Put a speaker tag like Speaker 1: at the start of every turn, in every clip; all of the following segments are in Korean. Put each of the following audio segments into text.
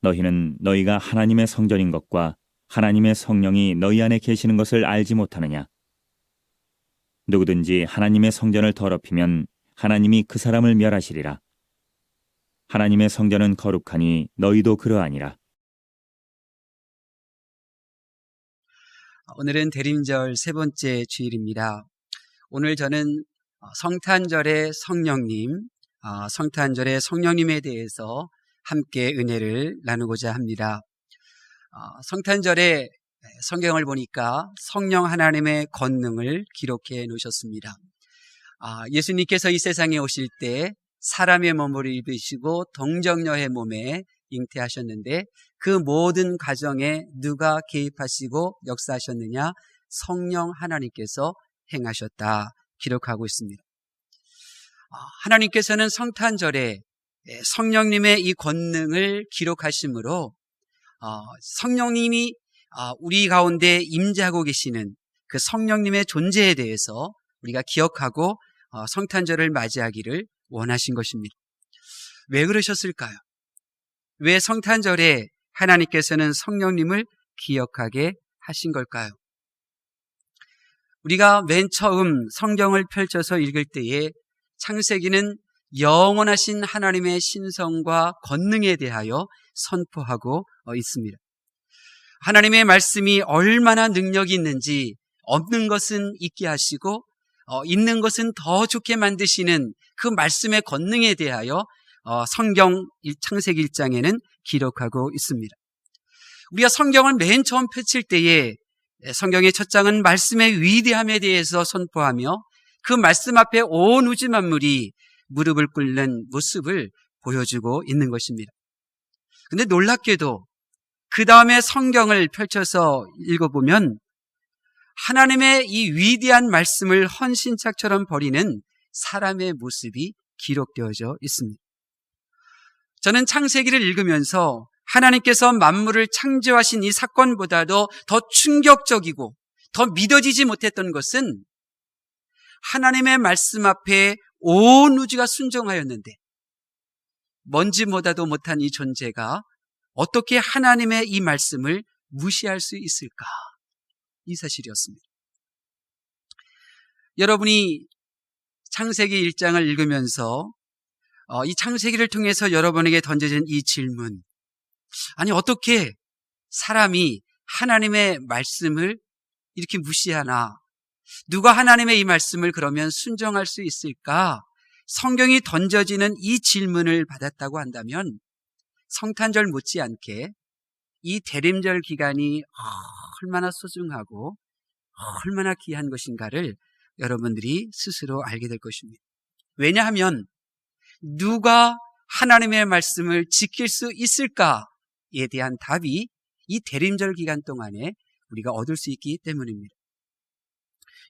Speaker 1: 너희는 너희가 하나님의 성전인 것과 하나님의 성령이 너희 안에 계시는 것을 알지 못하느냐? 누구든지 하나님의 성전을 더럽히면 하나님이 그 사람을 멸하시리라. 하나님의 성전은 거룩하니 너희도 그러하니라.
Speaker 2: 오늘은 대림절 세 번째 주일입니다. 오늘 저는 성탄절의 성령님, 성탄절의 성령님에 대해서 함께 은혜를 나누고자 합니다. 성탄절에 성경을 보니까 성령 하나님의 권능을 기록해 놓으셨습니다. 예수님께서 이 세상에 오실 때 사람의 몸을 입으시고 동정녀의 몸에 잉태하셨는데 그 모든 과정에 누가 개입하시고 역사하셨느냐? 성령 하나님께서 행하셨다 기록하고 있습니다. 하나님께서는 성탄절에 성령님의 이 권능을 기록하심으로 성령님이 우리 가운데 임재하고 계시는 그 성령님의 존재에 대해서 우리가 기억하고 성탄절을 맞이하기를 원하신 것입니다. 왜 그러셨을까요? 왜 성탄절에 하나님께서는 성령님을 기억하게 하신 걸까요? 우리가 맨 처음 성경을 펼쳐서 읽을 때에 창세기는 영원하신 하나님의 신성과 권능에 대하여 선포하고 있습니다. 하나님의 말씀이 얼마나 능력이 있는지 없는 것은 있게 하시고 있는 것은 더 좋게 만드시는 그 말씀의 권능에 대하여 성경 창세기 1장에는 기록하고 있습니다. 우리가 성경을 맨 처음 펼칠 때에 성경의 첫 장은 말씀의 위대함에 대해서 선포하며 그 말씀 앞에 온 우주 만물이 무릎을 꿇는 모습을 보여주고 있는 것입니다. 근데 놀랍게도 그 다음에 성경을 펼쳐서 읽어보면 하나님의 이 위대한 말씀을 헌신짝처럼 버리는 사람의 모습이 기록되어져 있습니다. 저는 창세기를 읽으면서 하나님께서 만물을 창조하신 이 사건보다도 더 충격적이고 더 믿어지지 못했던 것은 하나님의 말씀 앞에 온 우주가 순종하였는데 먼지보다도 못한 이 존재가 어떻게 하나님의 이 말씀을 무시할 수 있을까? 이 사실이었습니다. 여러분이 창세기 1장을 읽으면서 이 창세기를 통해서 여러분에게 던져진 이 질문, 아니 어떻게 사람이 하나님의 말씀을 이렇게 무시하나? 누가 하나님의 이 말씀을 그러면 순종할 수 있을까? 성경이 던져지는 이 질문을 받았다고 한다면 성탄절 못지않게 이 대림절 기간이 얼마나 소중하고 얼마나 귀한 것인가를 여러분들이 스스로 알게 될 것입니다. 왜냐하면 누가 하나님의 말씀을 지킬 수 있을까에 대한 답이 이 대림절 기간 동안에 우리가 얻을 수 있기 때문입니다.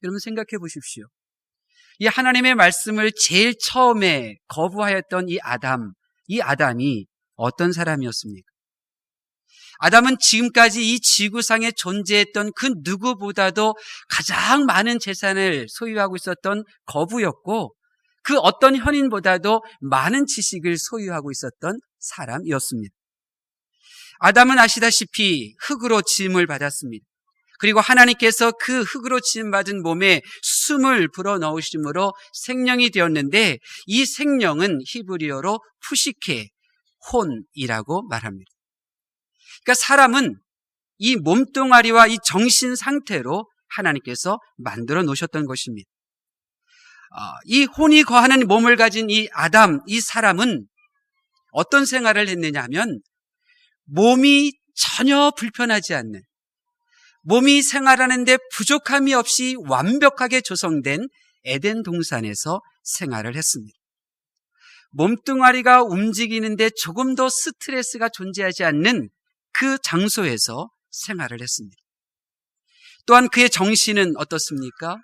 Speaker 2: 여러분 생각해 보십시오. 이 하나님의 말씀을 제일 처음에 거부하였던 이 아담이 어떤 사람이었습니까? 아담은 지금까지 이 지구상에 존재했던 그 누구보다도 가장 많은 재산을 소유하고 있었던 거부였고 그 어떤 현인보다도 많은 지식을 소유하고 있었던 사람이었습니다. 아담은 아시다시피 흙으로 지음을 받았습니다. 그리고 하나님께서 그 흙으로 지음받은 몸에 숨을 불어넣으심으로 생명이 되었는데 이 생명은 히브리어로 푸시케, 혼이라고 말합니다. 그러니까 사람은 이 몸뚱아리와 이 정신 상태로 하나님께서 만들어 놓으셨던 것입니다. 이 혼이 거하는 몸을 가진 이 아담, 이 사람은 어떤 생활을 했느냐 하면 몸이 전혀 불편하지 않는, 몸이 생활하는데 부족함이 없이 완벽하게 조성된 에덴 동산에서 생활을 했습니다. 몸뚱아리가 움직이는데 조금 더 스트레스가 존재하지 않는 그 장소에서 생활을 했습니다. 또한 그의 정신은 어떻습니까?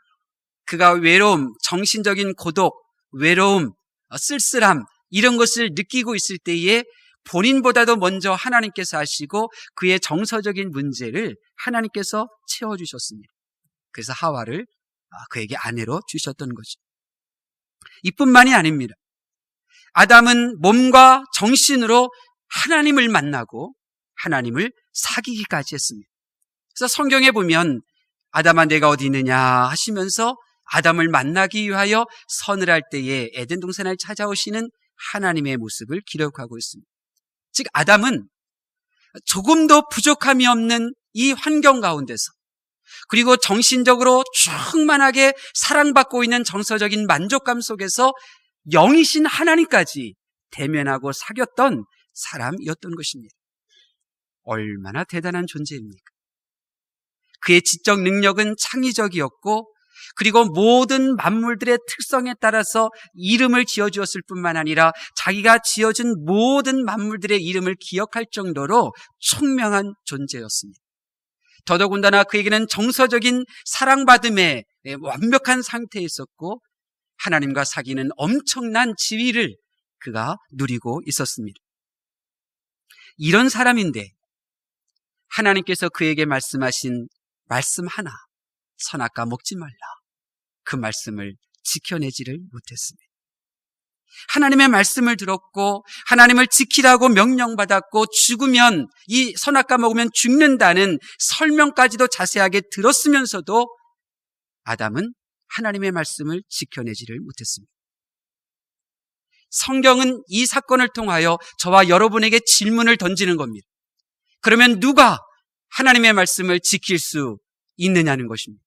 Speaker 2: 그가 외로움, 정신적인 고독, 외로움, 쓸쓸함 이런 것을 느끼고 있을 때에 본인보다도 먼저 하나님께서 아시고 그의 정서적인 문제를 하나님께서 채워주셨습니다. 그래서 하와를 그에게 아내로 주셨던 거죠. 이뿐만이 아닙니다. 아담은 몸과 정신으로 하나님을 만나고 하나님을 사귀기까지 했습니다. 그래서 성경에 보면 아담아 내가 어디 있느냐 하시면서 아담을 만나기 위하여 서늘할 때에 에덴 동산을 찾아오시는 하나님의 모습을 기록하고 있습니다. 즉 아담은 조금도 부족함이 없는 이 환경 가운데서, 그리고 정신적으로 충만하게 사랑받고 있는 정서적인 만족감 속에서 영이신 하나님까지 대면하고 사귀었던 사람이었던 것입니다. 얼마나 대단한 존재입니까? 그의 지적 능력은 창의적이었고, 그리고 모든 만물들의 특성에 따라서 이름을 지어주었을 뿐만 아니라 자기가 지어준 모든 만물들의 이름을 기억할 정도로 총명한 존재였습니다. 더더군다나 그에게는 정서적인 사랑받음에 완벽한 상태에 있었고, 하나님과 사귀는 엄청난 지위를 그가 누리고 있었습니다. 이런 사람인데 하나님께서 그에게 말씀하신 말씀 하나, 선악과 먹지 말라, 그 말씀을 지켜내지를 못했습니다. 하나님의 말씀을 들었고 하나님을 지키라고 명령받았고, 죽으면 이 선악과 먹으면 죽는다는 설명까지도 자세하게 들었으면서도 아담은 하나님의 말씀을 지켜내지를 못했습니다. 성경은 이 사건을 통하여 저와 여러분에게 질문을 던지는 겁니다. 그러면 누가 하나님의 말씀을 지킬 수 있느냐는 것입니다.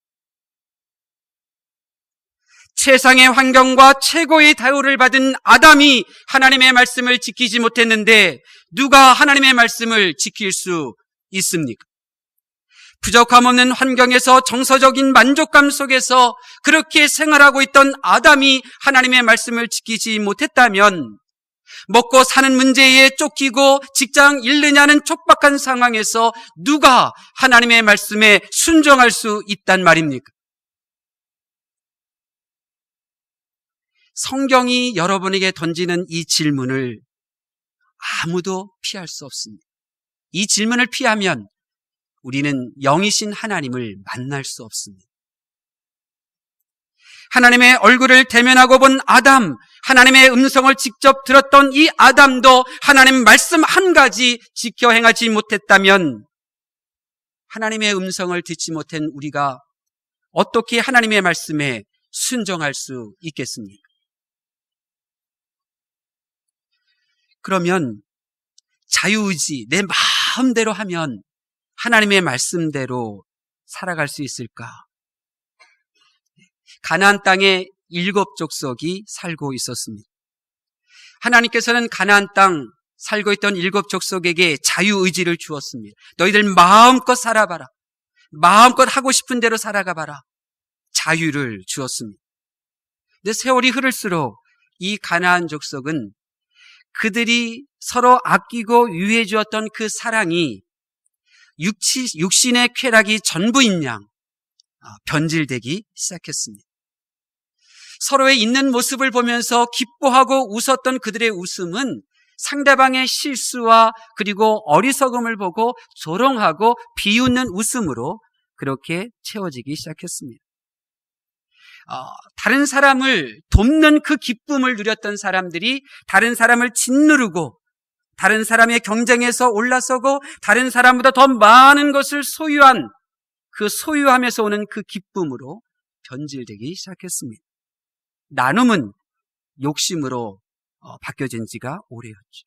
Speaker 2: 최상의 환경과 최고의 대우를 받은 아담이 하나님의 말씀을 지키지 못했는데 누가 하나님의 말씀을 지킬 수 있습니까? 부족함 없는 환경에서 정서적인 만족감 속에서 그렇게 생활하고 있던 아담이 하나님의 말씀을 지키지 못했다면, 먹고 사는 문제에 쫓기고 직장 잃느냐는 촉박한 상황에서 누가 하나님의 말씀에 순종할 수 있단 말입니까? 성경이 여러분에게 던지는 이 질문을 아무도 피할 수 없습니다. 이 질문을 피하면 우리는 영이신 하나님을 만날 수 없습니다. 하나님의 얼굴을 대면하고 본 아담, 하나님의 음성을 직접 들었던 이 아담도 하나님 말씀 한 가지 지켜 행하지 못했다면 하나님의 음성을 듣지 못한 우리가 어떻게 하나님의 말씀에 순종할 수 있겠습니까? 그러면 자유의지, 내 마음대로 하면 하나님의 말씀대로 살아갈 수 있을까? 가나안 땅에 7 족속이 살고 있었습니다. 하나님께서는 가나안 땅 살고 있던 7 족속에게 자유의지를 주었습니다. 너희들 마음껏 살아봐라. 마음껏 하고 싶은 대로 살아가봐라. 자유를 주었습니다. 근데 세월이 흐를수록 이 가나안 족속은 그들이 서로 아끼고 유해 주었던 그 사랑이 육신의 쾌락이 전부인 양 변질되기 시작했습니다. 서로의 있는 모습을 보면서 기뻐하고 웃었던 그들의 웃음은 상대방의 실수와 그리고 어리석음을 보고 조롱하고 비웃는 웃음으로 그렇게 채워지기 시작했습니다. 다른 사람을 돕는 그 기쁨을 누렸던 사람들이 다른 사람을 짓누르고 다른 사람의 경쟁에서 올라서고 다른 사람보다 더 많은 것을 소유한 그 소유함에서 오는 그 기쁨으로 변질되기 시작했습니다. 나눔은 욕심으로 바뀌어진 지가 오래였죠.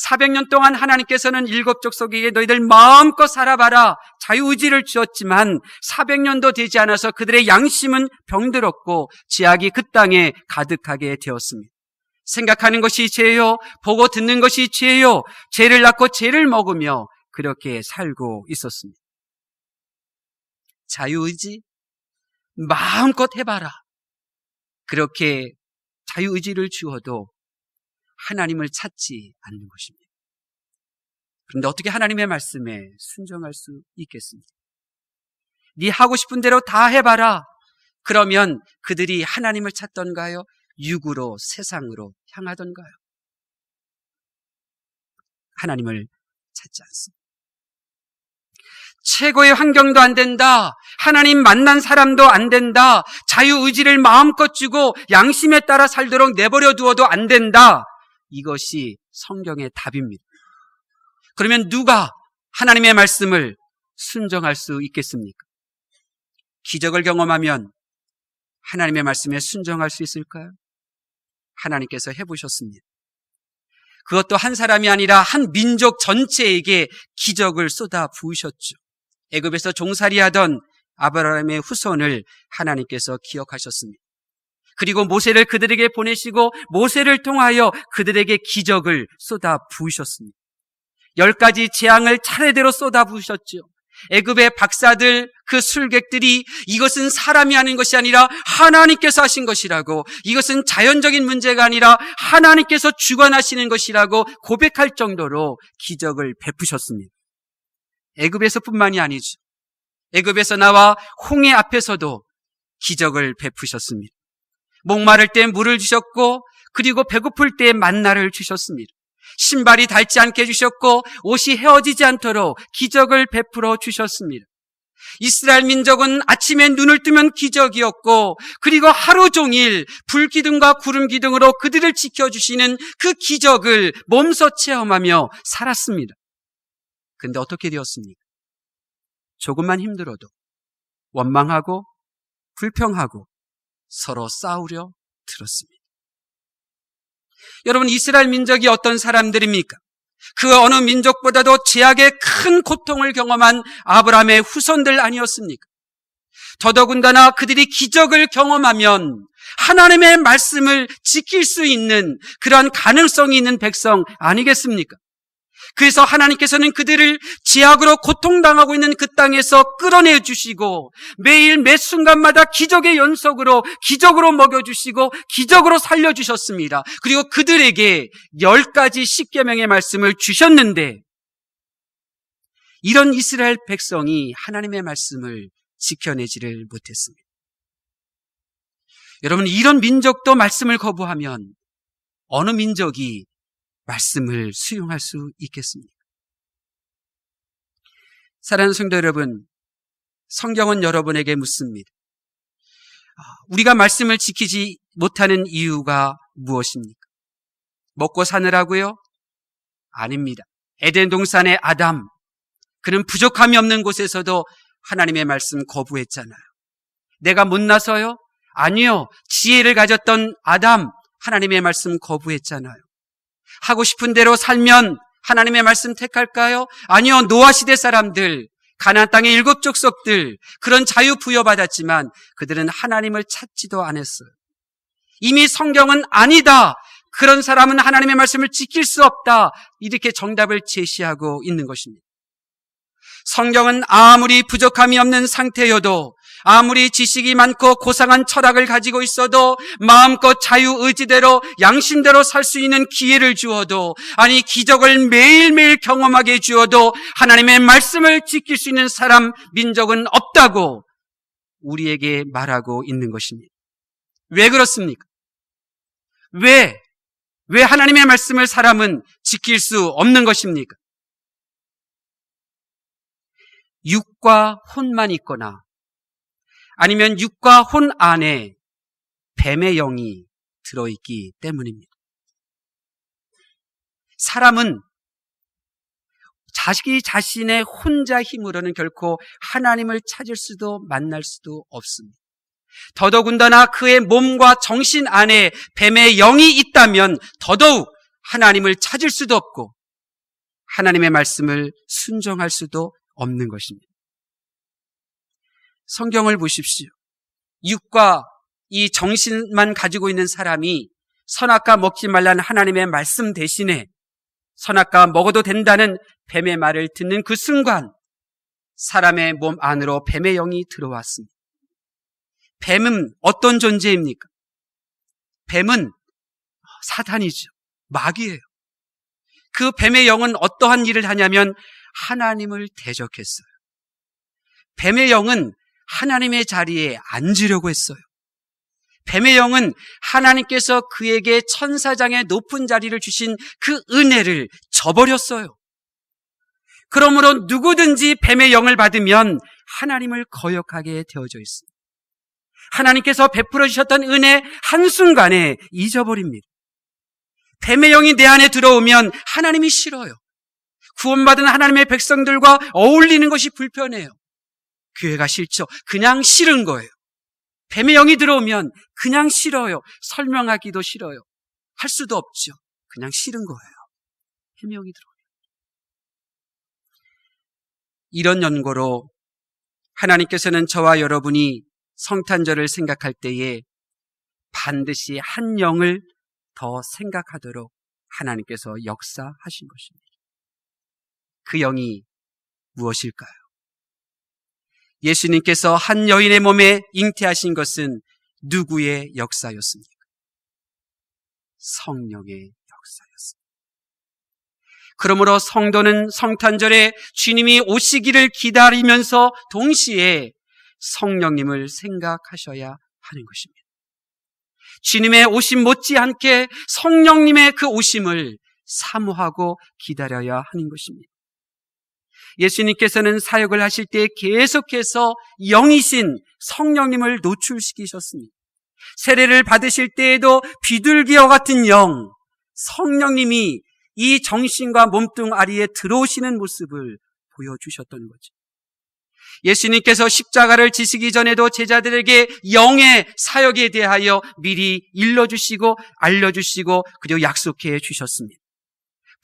Speaker 2: 400년 동안 하나님께서는 7 족속에게 너희들 마음껏 살아봐라 자유의지를 주었지만 400년도 되지 않아서 그들의 양심은 병들었고 죄악이 그 땅에 가득하게 되었습니다. 생각하는 것이 죄요, 보고 듣는 것이 죄요, 죄를 낳고 죄를 먹으며 그렇게 살고 있었습니다. 자유의지, 마음껏 해봐라. 그렇게 자유의지를 주어도 하나님을 찾지 않는 것입니다. 그런데 어떻게 하나님의 말씀에 순종할 수 있겠습니까? 네 하고 싶은 대로 다 해봐라. 그러면 그들이 하나님을 찾던가요? 육으로 세상으로 향하던가요? 하나님을 찾지 않습니다. 최고의 환경도 안 된다. 하나님 만난 사람도 안 된다. 자유의지를 마음껏 주고 양심에 따라 살도록 내버려 두어도 안 된다. 이것이 성경의 답입니다. 그러면 누가 하나님의 말씀을 순종할 수 있겠습니까? 기적을 경험하면 하나님의 말씀에 순종할 수 있을까요? 하나님께서 해보셨습니다. 그것도 한 사람이 아니라 한 민족 전체에게 기적을 쏟아 부으셨죠. 애굽에서 종살이하던 아브라함의 후손을 하나님께서 기억하셨습니다. 그리고 모세를 그들에게 보내시고 모세를 통하여 그들에게 기적을 쏟아 부으셨습니다. 10가지 재앙을 차례대로 쏟아 부으셨죠. 애굽의 박사들, 그 술객들이 이것은 사람이 하는 것이 아니라 하나님께서 하신 것이라고, 이것은 자연적인 문제가 아니라 하나님께서 주관하시는 것이라고 고백할 정도로 기적을 베푸셨습니다. 애굽에서뿐만이 아니죠. 애굽에서 나와 홍해 앞에서도 기적을 베푸셨습니다. 목마를 때 물을 주셨고, 그리고 배고플 때 만나를 주셨습니다. 신발이 닳지 않게 해주셨고 옷이 헤어지지 않도록 기적을 베풀어 주셨습니다. 이스라엘 민족은 아침에 눈을 뜨면 기적이었고, 그리고 하루 종일 불기둥과 구름기둥으로 그들을 지켜주시는 그 기적을 몸소 체험하며 살았습니다. 근데 어떻게 되었습니까? 조금만 힘들어도 원망하고 불평하고 서로 싸우려 들었습니다. 여러분, 이스라엘 민족이 어떤 사람들입니까? 그 어느 민족보다도 죄악의 큰 고통을 경험한 아브라함의 후손들 아니었습니까? 더더군다나 그들이 기적을 경험하면 하나님의 말씀을 지킬 수 있는 그러한 가능성이 있는 백성 아니겠습니까? 그래서 하나님께서는 그들을 죄악으로 고통당하고 있는 그 땅에서 끌어내 주시고 매일 매 순간마다 기적의 연속으로 기적으로 먹여주시고 기적으로 살려주셨습니다. 그리고 그들에게 10가지 십계명의 말씀을 주셨는데, 이런 이스라엘 백성이 하나님의 말씀을 지켜내지를 못했습니다. 여러분, 이런 민족도 말씀을 거부하면 어느 민족이 말씀을 수용할 수 있겠습니까? 사랑하는 성도 여러분, 성경은 여러분에게 묻습니다. 우리가 말씀을 지키지 못하는 이유가 무엇입니까? 먹고 사느라고요? 아닙니다. 에덴 동산의 아담, 그는 부족함이 없는 곳에서도 하나님의 말씀 거부했잖아요. 내가 못나서요? 아니요. 지혜를 가졌던 아담, 하나님의 말씀 거부했잖아요. 하고 싶은 대로 살면 하나님의 말씀 택할까요? 아니요. 노아 시대 사람들, 가나안 땅의 7 족속들, 그런 자유 부여받았지만 그들은 하나님을 찾지도 않았어요. 이미 성경은 아니다, 그런 사람은 하나님의 말씀을 지킬 수 없다, 이렇게 정답을 제시하고 있는 것입니다. 성경은 아무리 부족함이 없는 상태여도, 아무리 지식이 많고 고상한 철학을 가지고 있어도, 마음껏 자유의지대로 양심대로 살 수 있는 기회를 주어도, 아니 기적을 매일매일 경험하게 주어도 하나님의 말씀을 지킬 수 있는 사람, 민족은 없다고 우리에게 말하고 있는 것입니다. 왜 그렇습니까? 왜 하나님의 말씀을 사람은 지킬 수 없는 것입니까? 육과 혼만 있거나 아니면 육과 혼 안에 뱀의 영이 들어있기 때문입니다. 사람은 자기 자신의 혼자 힘으로는 결코 하나님을 찾을 수도 만날 수도 없습니다. 더더군다나 그의 몸과 정신 안에 뱀의 영이 있다면 더더욱 하나님을 찾을 수도 없고 하나님의 말씀을 순종할 수도 없는 것입니다. 성경을 보십시오. 육과 이 정신만 가지고 있는 사람이 선악과 먹지 말라는 하나님의 말씀 대신에 선악과 먹어도 된다는 뱀의 말을 듣는 그 순간 사람의 몸 안으로 뱀의 영이 들어왔습니다. 뱀은 어떤 존재입니까? 뱀은 사탄이죠. 마귀예요. 그 뱀의 영은 어떠한 일을 하냐면 하나님을 대적했어요. 뱀의 영은 하나님의 자리에 앉으려고 했어요. 뱀의 영은 하나님께서 그에게 천사장의 높은 자리를 주신 그 은혜를 저버렸어요. 그러므로 누구든지 뱀의 영을 받으면 하나님을 거역하게 되어져 있습니다. 하나님께서 베풀어 주셨던 은혜 한순간에 잊어버립니다. 뱀의 영이 내 안에 들어오면 하나님이 싫어요. 구원받은 하나님의 백성들과 어울리는 것이 불편해요. 교회가 싫죠. 그냥 싫은 거예요. 뱀의 영이 들어오면 그냥 싫어요. 설명하기도 싫어요. 할 수도 없죠. 그냥 싫은 거예요. 뱀의 영이 들어오면. 이런 연고로 하나님께서는 저와 여러분이 성탄절을 생각할 때에 반드시 한 영을 더 생각하도록 하나님께서 역사하신 것입니다. 그 영이 무엇일까요? 예수님께서 한 여인의 몸에 잉태하신 것은 누구의 역사였습니까? 성령의 역사였습니다. 그러므로 성도는 성탄절에 주님이 오시기를 기다리면서 동시에 성령님을 생각하셔야 하는 것입니다. 주님의 오심 못지않게 성령님의 그 오심을 사모하고 기다려야 하는 것입니다. 예수님께서는 사역을 하실 때 계속해서 영이신 성령님을 노출시키셨습니다. 세례를 받으실 때에도 비둘기와 같은 영, 성령님이 이 정신과 몸뚱아리에 들어오시는 모습을 보여주셨던 거죠. 예수님께서 십자가를 지시기 전에도 제자들에게 영의 사역에 대하여 미리 일러주시고 알려주시고 그리고 약속해 주셨습니다.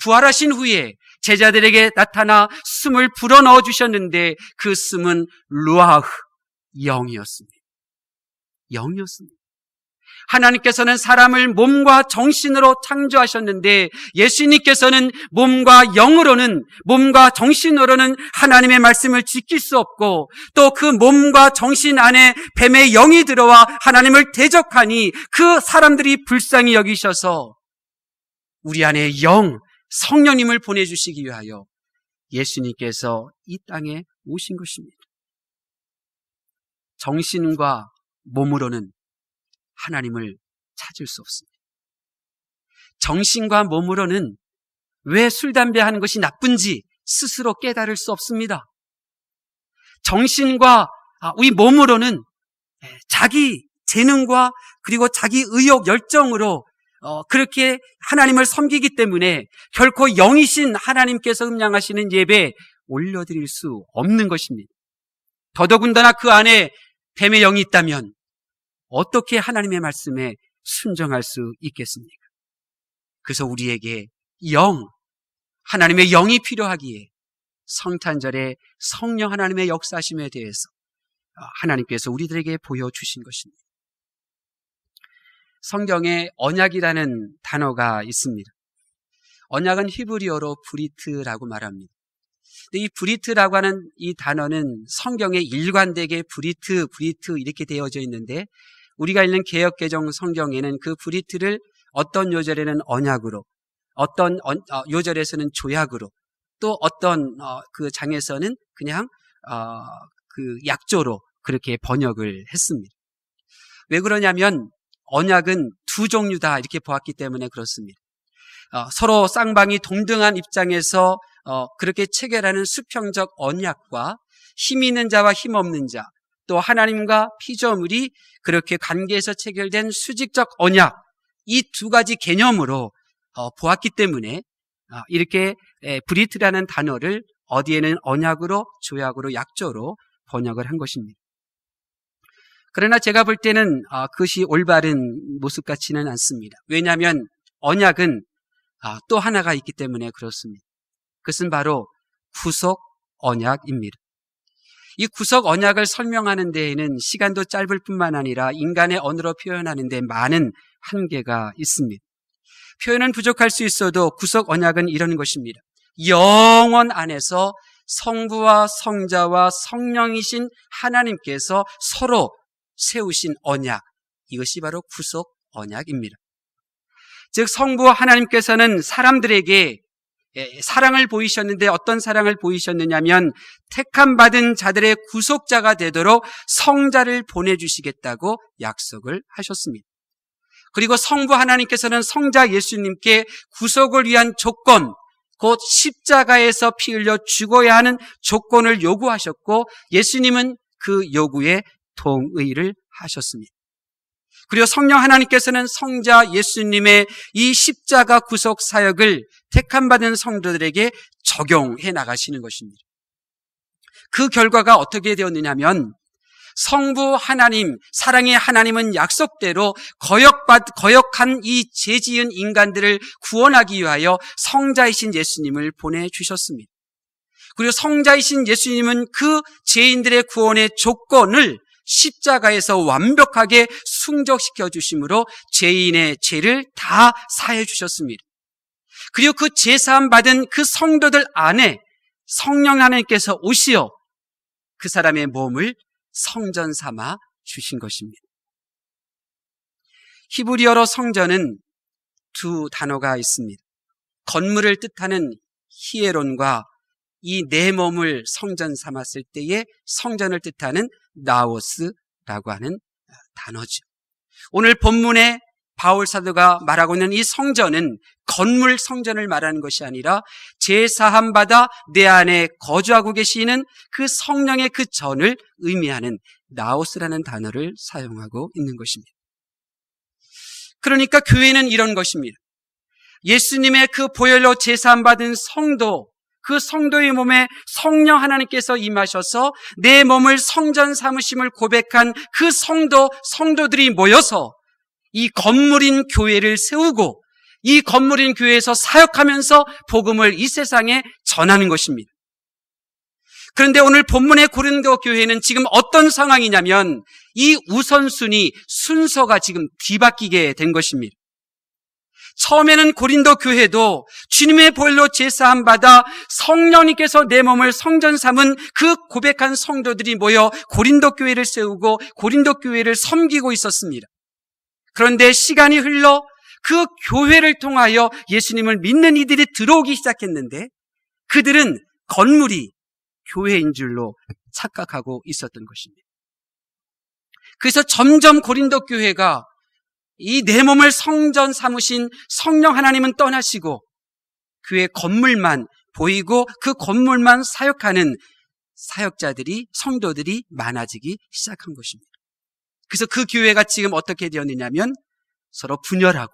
Speaker 2: 부활하신 후에 제자들에게 나타나 숨을 불어넣어 주셨는데 그 숨은 루아흐, 영이었습니다. 영이었습니다. 하나님께서는 사람을 몸과 정신으로 창조하셨는데 예수님께서는 몸과 영으로는, 몸과 정신으로는 하나님의 말씀을 지킬 수 없고 또 그 몸과 정신 안에 뱀의 영이 들어와 하나님을 대적하니 그 사람들이 불쌍히 여기셔서 우리 안에 영, 성령님을 보내주시기 위하여 예수님께서 이 땅에 오신 것입니다. 정신과 몸으로는 하나님을 찾을 수 없습니다. 정신과 몸으로는 왜 술, 담배 하는 것이 나쁜지 스스로 깨달을 수 없습니다. 정신과 우리 몸으로는 자기 재능과 그리고 자기 의욕, 열정으로 그렇게 하나님을 섬기기 때문에 결코 영이신 하나님께서 음양하시는 예배 올려드릴 수 없는 것입니다. 더더군다나 그 안에 뱀의 영이 있다면 어떻게 하나님의 말씀에 순종할 수 있겠습니까? 그래서 우리에게 하나님의 영이 필요하기에 성탄절에 성령 하나님의 역사심에 대해서 하나님께서 우리들에게 보여주신 것입니다. 성경에 언약이라는 단어가 있습니다. 언약은 히브리어로 브리트라고 말합니다. 근데 이 브리트라고 하는 이 단어는 성경에 일관되게 브리트 이렇게 되어져 있는데 우리가 읽는 개역개정 성경에는 그 브리트를 어떤 요절에는 언약으로, 어떤 요절에서는 조약으로, 또 어떤 그 장에서는 그냥 그 약조로 그렇게 번역을 했습니다. 왜 그러냐면 언약은 두 종류다 이렇게 보았기 때문에 그렇습니다. 서로 쌍방이 동등한 입장에서 그렇게 체결하는 수평적 언약과 힘 있는 자와 힘 없는 자, 또 하나님과 피조물이 그렇게 관계에서 체결된 수직적 언약, 이 두 가지 개념으로 보았기 때문에 이렇게 브리트라는 단어를 어디에는 언약으로, 조약으로, 약조로 번역을 한 것입니다. 그러나 제가 볼 때는 그것이 올바른 모습 같지는 않습니다. 왜냐하면 언약은 또 하나가 있기 때문에 그렇습니다. 그것은 바로 구속 언약입니다. 이 구속 언약을 설명하는 데에는 시간도 짧을 뿐만 아니라 인간의 언어로 표현하는 데 많은 한계가 있습니다. 표현은 부족할 수 있어도 구속 언약은 이런 것입니다. 영원 안에서 성부와 성자와 성령이신 하나님께서 서로 세우신 언약, 이것이 바로 구속 언약입니다. 즉 성부 하나님께서는 사람들에게 사랑을 보이셨는데 어떤 사랑을 보이셨느냐면 택함 받은 자들의 구속자가 되도록 성자를 보내주시겠다고 약속을 하셨습니다. 그리고 성부 하나님께서는 성자 예수님께 구속을 위한 조건, 곧 십자가에서 피 흘려 죽어야 하는 조건을 요구하셨고 예수님은 그 요구에 동의를 하셨습니다. 그리고 성령 하나님께서는 성자 예수님의 이 십자가 구속 사역을 택함받은 성도들에게 적용해 나가시는 것입니다. 그 결과가 어떻게 되었느냐면 성부 하나님, 사랑의 하나님은 약속대로 거역한 이 죄 지은 인간들을 구원하기 위하여 성자이신 예수님을 보내주셨습니다. 그리고 성자이신 예수님은 그 죄인들의 구원의 조건을 십자가에서 완벽하게 충족시켜 주심으로 죄인의 죄를 다 사해 주셨습니다. 그리고 그 제사함 받은 그 성도들 안에 성령 하나님께서 오시어 그 사람의 몸을 성전 삼아 주신 것입니다. 히브리어로 성전은 두 단어가 있습니다. 건물을 뜻하는 히에론과 이 내 몸을 성전 삼았을 때의 성전을 뜻하는 나오스라고 하는 단어죠. 오늘 본문에 바울 사도가 말하고 있는 이 성전은 건물 성전을 말하는 것이 아니라 제사함 받아 내 안에 거주하고 계시는 그 성령의 그 전을 의미하는 나오스라는 단어를 사용하고 있는 것입니다. 그러니까 교회는 이런 것입니다. 예수님의 그 보혈로 제사함 받은 성도, 그 성도의 몸에 성령 하나님께서 임하셔서 내 몸을 성전 삼으심을 고백한 그 성도들이 모여서 이 건물인 교회를 세우고 이 건물인 교회에서 사역하면서 복음을 이 세상에 전하는 것입니다. 그런데 오늘 본문의 고린도 교회는 지금 어떤 상황이냐면 이 우선순위, 순서가 지금 뒤바뀌게 된 것입니다. 처음에는 고린도 교회도 주님의 보혈로 제사함 받아 성령님께서 내 몸을 성전 삼은 그 고백한 성도들이 모여 고린도 교회를 세우고 고린도 교회를 섬기고 있었습니다. 그런데 시간이 흘러 그 교회를 통하여 예수님을 믿는 이들이 들어오기 시작했는데 그들은 건물이 교회인 줄로 착각하고 있었던 것입니다. 그래서 점점 고린도 교회가 이 내 몸을 성전 삼으신 성령 하나님은 떠나시고 교회 건물만 보이고 그 건물만 사역하는 사역자들이, 성도들이 많아지기 시작한 것입니다. 그래서 그 교회가 지금 어떻게 되었느냐면 서로 분열하고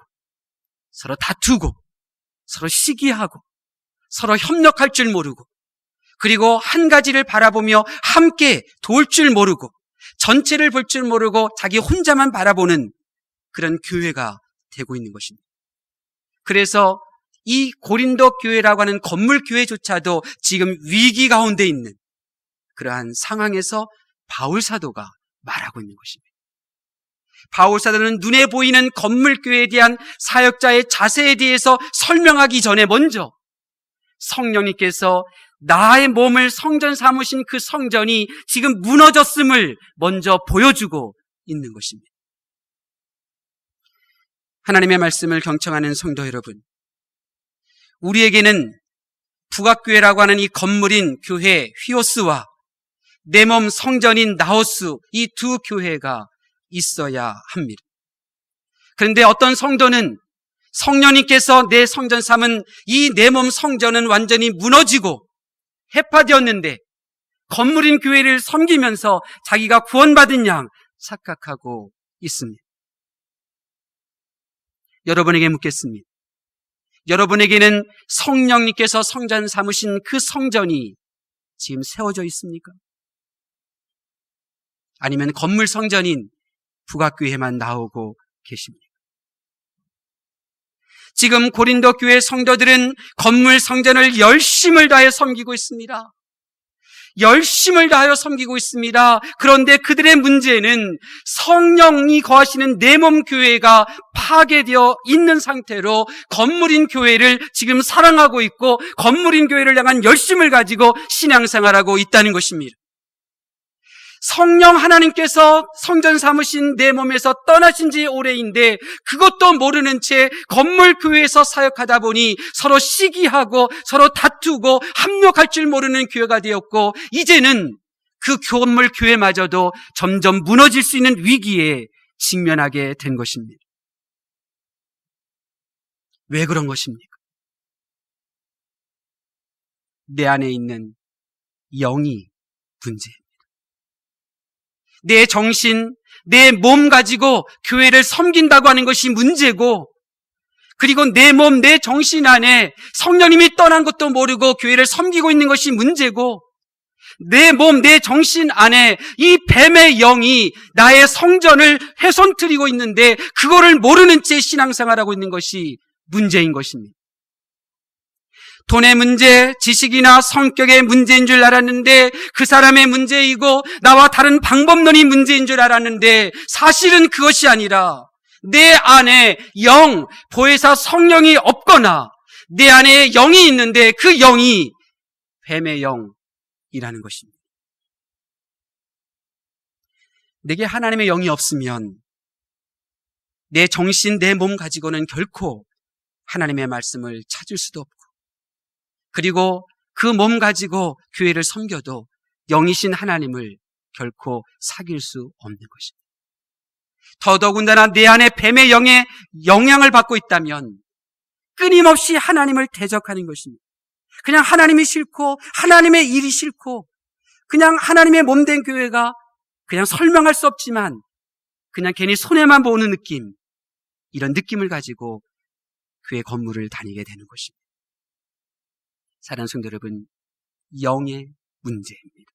Speaker 2: 서로 다투고 서로 시기하고 서로 협력할 줄 모르고 그리고 한 가지를 바라보며 함께 도울 줄 모르고 전체를 볼 줄 모르고 자기 혼자만 바라보는 그런 교회가 되고 있는 것입니다. 그래서 이 고린도 교회라고 하는 건물 교회조차도 지금 위기 가운데 있는 그러한 상황에서 바울 사도가 말하고 있는 것입니다. 바울 사도는 눈에 보이는 건물 교회에 대한 사역자의 자세에 대해서 설명하기 전에 먼저 성령님께서 나의 몸을 성전 삼으신 그 성전이 지금 무너졌음을 먼저 보여주고 있는 것입니다. 하나님의 말씀을 경청하는 성도 여러분, 우리에게는 북악교회라고 하는 이 건물인 교회 휘오스와 내 몸 성전인 나오스, 이 두 교회가 있어야 합니다. 그런데 어떤 성도는 성령님께서 내 성전 삼은 이 내 몸 성전은 완전히 무너지고 해파되었는데 건물인 교회를 섬기면서 자기가 구원받은 양 착각하고 있습니다. 여러분에게 묻겠습니다. 여러분에게는 성령님께서 성전 삼으신 그 성전이 지금 세워져 있습니까? 아니면 건물 성전인 북악교회만 나오고 계십니까? 지금 고린도 교회 성도들은 건물 성전을 열심을 다해 섬기고 있습니다. 열심을 다하여 섬기고 있습니다. 그런데 그들의 문제는 성령이 거하시는 내 몸 교회가 파괴되어 있는 상태로 건물인 교회를 지금 사랑하고 있고 건물인 교회를 향한 열심을 가지고 신앙생활하고 있다는 것입니다. 성령 하나님께서 성전 삼으신 내 몸에서 떠나신 지 오래인데 그것도 모르는 채 건물 교회에서 사역하다 보니 서로 시기하고 서로 다투고 합력할 줄 모르는 교회가 되었고 이제는 그 건물 교회마저도 점점 무너질 수 있는 위기에 직면하게 된 것입니다. 왜 그런 것입니까? 내 안에 있는 영이 문제입니다. 내 정신, 내 몸 가지고 교회를 섬긴다고 하는 것이 문제고, 그리고 내 몸, 내 정신 안에 성령님이 떠난 것도 모르고 교회를 섬기고 있는 것이 문제고, 내 몸, 내 정신 안에 이 뱀의 영이 나의 성전을 훼손트리고 있는데 그거를 모르는 채 신앙생활하고 있는 것이 문제인 것입니다. 돈의 문제, 지식이나 성격의 문제인 줄 알았는데 그 사람의 문제이고 나와 다른 방법론이 문제인 줄 알았는데 사실은 그것이 아니라 내 안에 영, 보혜사 성령이 없거나 내 안에 영이 있는데 그 영이 뱀의 영이라는 것입니다. 내게 하나님의 영이 없으면 내 정신, 내 몸 가지고는 결코 하나님의 말씀을 찾을 수도 없고, 그리고 그 몸 가지고 교회를 섬겨도 영이신 하나님을 결코 사귈 수 없는 것입니다. 더더군다나 내 안에 뱀의 영의 영향을 받고 있다면 끊임없이 하나님을 대적하는 것입니다. 그냥 하나님이 싫고 하나님의 일이 싫고 그냥 하나님의 몸된 교회가 그냥 설명할 수 없지만 그냥 괜히 손해만 보는 느낌, 이런 느낌을 가지고 교회 건물을 다니게 되는 것입니다. 사랑하는 성도 여러분, 영의 문제입니다.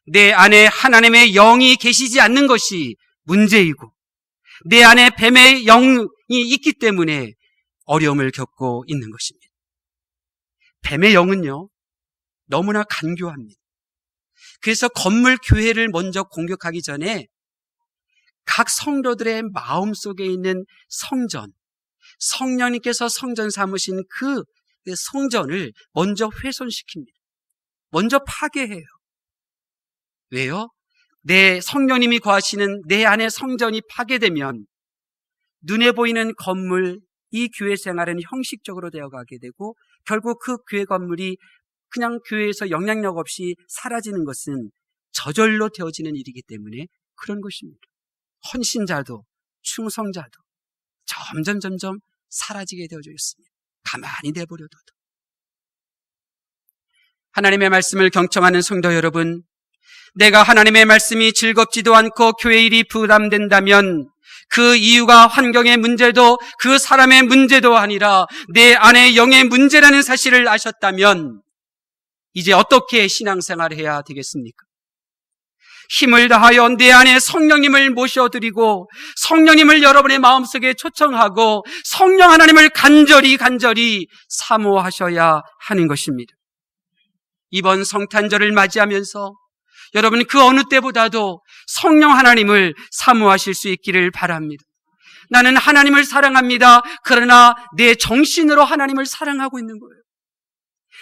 Speaker 2: 내 안에 하나님의 영이 계시지 않는 것이 문제이고 내 안에 뱀의 영이 있기 때문에 어려움을 겪고 있는 것입니다. 뱀의 영은요, 너무나 간교합니다. 그래서 건물 교회를 먼저 공격하기 전에 각 성도들의 마음속에 있는 성전, 성령님께서 성전 삼으신 그 성전을 먼저 훼손시킵니다. 먼저 파괴해요. 왜요? 내 성령님이 거하시는 내 안의 성전이 파괴되면 눈에 보이는 건물, 이 교회 생활은 형식적으로 되어가게 되고 결국 그 교회 건물이 그냥 교회에서 영향력 없이 사라지는 것은 저절로 되어지는 일이기 때문에 그런 것입니다. 헌신자도 충성자도 점점 사라지게 되어져 있습니다. 가만히 내버려둬도. 하나님의 말씀을 경청하는 성도 여러분, 내가 하나님의 말씀이 즐겁지도 않고 교회 일이 부담된다면 그 이유가 환경의 문제도 그 사람의 문제도 아니라 내 안의 영의 문제라는 사실을 아셨다면 이제 어떻게 신앙생활을 해야 되겠습니까? 힘을 다하여 내 안에 성령님을 모셔드리고 성령님을 여러분의 마음속에 초청하고 성령 하나님을 간절히 사모하셔야 하는 것입니다. 이번 성탄절을 맞이하면서 여러분 그 어느 때보다도 성령 하나님을 사모하실 수 있기를 바랍니다. 나는 하나님을 사랑합니다. 그러나 내 정신으로 하나님을 사랑하고 있는 거예요.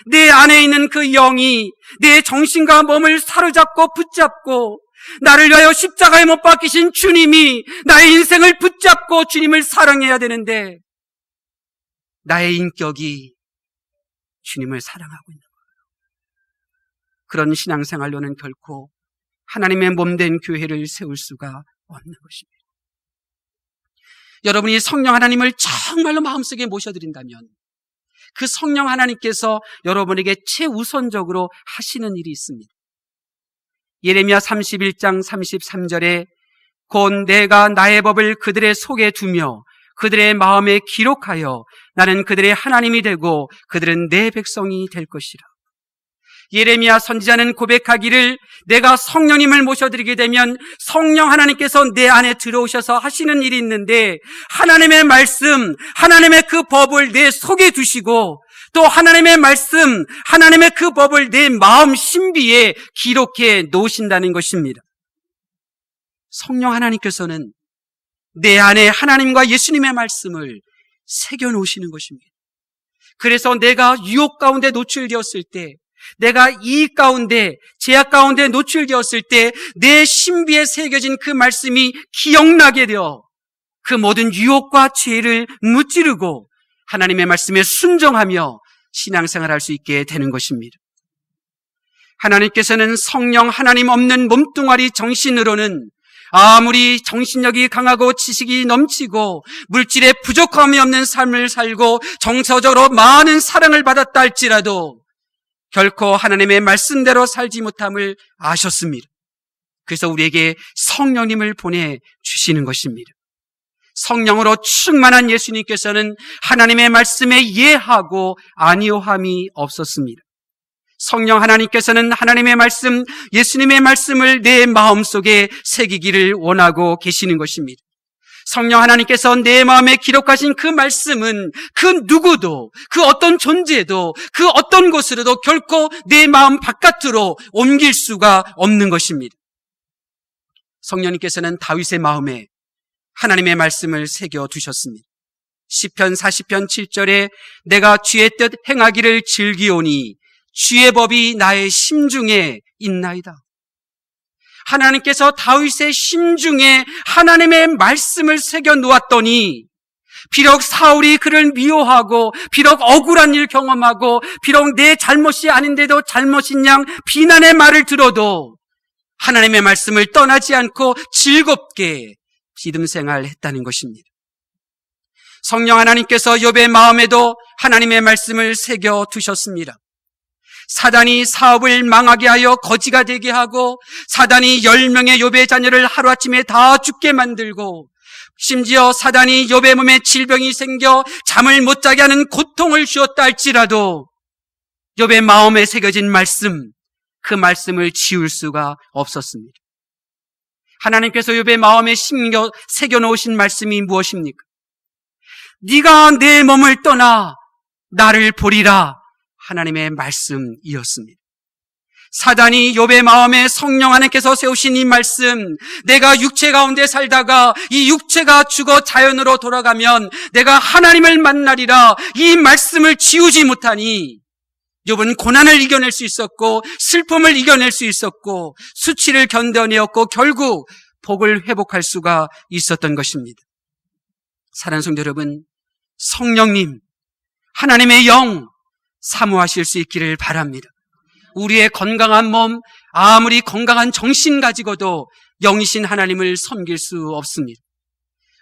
Speaker 2: 내 안에 있는 그 영이 내 정신과 몸을 사로잡고 붙잡고 나를 위하여 십자가에 못 박히신 주님이 나의 인생을 붙잡고 주님을 사랑해야 되는데 나의 인격이 주님을 사랑하고 있는 거예요. 그런 신앙생활로는 결코 하나님의 몸된 교회를 세울 수가 없는 것입니다. 여러분이 성령 하나님을 정말로 마음속에 모셔드린다면 그 성령 하나님께서 여러분에게 최우선적으로 하시는 일이 있습니다. 예레미야 31장 33절에 곧 내가 나의 법을 그들의 속에 두며 그들의 마음에 기록하여 나는 그들의 하나님이 되고 그들은 내 백성이 될 것이라. 예레미야 선지자는 고백하기를 내가 성령님을 모셔드리게 되면 성령 하나님께서 내 안에 들어오셔서 하시는 일이 있는데 하나님의 말씀, 하나님의 그 법을 내 속에 두시고 또 하나님의 말씀, 하나님의 그 법을 내 마음 신비에 기록해 놓으신다는 것입니다. 성령 하나님께서는 내 안에 하나님과 예수님의 말씀을 새겨 놓으시는 것입니다. 그래서 내가 유혹 가운데 노출되었을 때, 내가 이익 가운데, 제약 가운데 노출되었을 때 내 신비에 새겨진 그 말씀이 기억나게 되어 그 모든 유혹과 죄를 무찌르고 하나님의 말씀에 순종하며 신앙생활할 수 있게 되는 것입니다. 하나님께서는 성령 하나님 없는 몸뚱아리 정신으로는 아무리 정신력이 강하고 지식이 넘치고 물질에 부족함이 없는 삶을 살고 정서적으로 많은 사랑을 받았다 할지라도 결코 하나님의 말씀대로 살지 못함을 아셨습니다. 그래서 우리에게 성령님을 보내주시는 것입니다. 성령으로 충만한 예수님께서는 하나님의 말씀에 예하고 아니오함이 없었습니다. 성령 하나님께서는 하나님의 말씀, 예수님의 말씀을 내 마음속에 새기기를 원하고 계시는 것입니다. 성령 하나님께서 내 마음에 기록하신 그 말씀은 그 누구도, 그 어떤 존재도, 그 어떤 곳으로도 결코 내 마음 바깥으로 옮길 수가 없는 것입니다. 성령님께서는 다윗의 마음에 하나님의 말씀을 새겨 두셨습니다. 시편 40편 7절에 내가 주의 뜻 행하기를 즐기오니 주의 법이 나의 심중에 있나이다. 하나님께서 다윗의 심중에 하나님의 말씀을 새겨 놓았더니 비록 사울이 그를 미워하고 비록 억울한 일 경험하고 비록 내 잘못이 아닌데도 잘못인 양 비난의 말을 들어도 하나님의 말씀을 떠나지 않고 즐겁게 믿음 생활을 했다는 것입니다. 성령 하나님께서 욥의 마음에도 하나님의 말씀을 새겨 두셨습니다. 사단이 사업을 망하게 하여 거지가 되게 하고 사단이 10명의 욥의 자녀를 하루아침에 다 죽게 만들고 심지어 사단이 욥의 몸에 질병이 생겨 잠을 못 자게 하는 고통을 주었다 할지라도 욥의 마음에 새겨진 말씀, 그 말씀을 지울 수가 없었습니다. 하나님께서 욥의 마음에 새겨놓으신 말씀이 무엇입니까? 네가 내 몸을 떠나 나를 보리라, 하나님의 말씀이었습니다. 사단이 욥의 마음에 성령 하나님께서 세우신 이 말씀, 내가 육체 가운데 살다가 이 육체가 죽어 자연으로 돌아가면 내가 하나님을 만나리라, 이 말씀을 지우지 못하니 욥은 고난을 이겨낼 수 있었고 슬픔을 이겨낼 수 있었고 수치를 견뎌내었고 결국 복을 회복할 수가 있었던 것입니다. 사랑하는 성도 여러분, 성령님, 하나님의 영 사모하실 수 있기를 바랍니다. 우리의 건강한 몸, 아무리 건강한 정신 가지고도 영이신 하나님을 섬길 수 없습니다.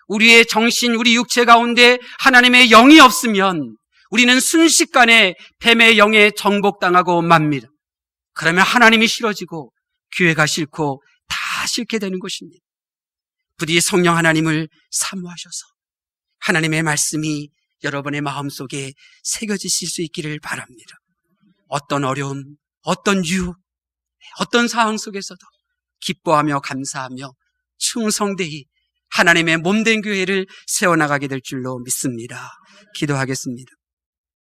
Speaker 2: 우리의 정신, 우리 육체 가운데 하나님의 영이 없으면 우리는 순식간에 뱀의 영에 정복당하고 맙니다. 그러면 하나님이 싫어지고 교회가 싫고 다 싫게 되는 것입니다. 부디 성령 하나님을 사모하셔서 하나님의 말씀이 여러분의 마음속에 새겨지실 수 있기를 바랍니다. 어떤 어려움, 어떤 유혹, 어떤 상황 속에서도 기뻐하며 감사하며 충성되이 하나님의 몸된 교회를 세워나가게 될 줄로 믿습니다. 기도하겠습니다.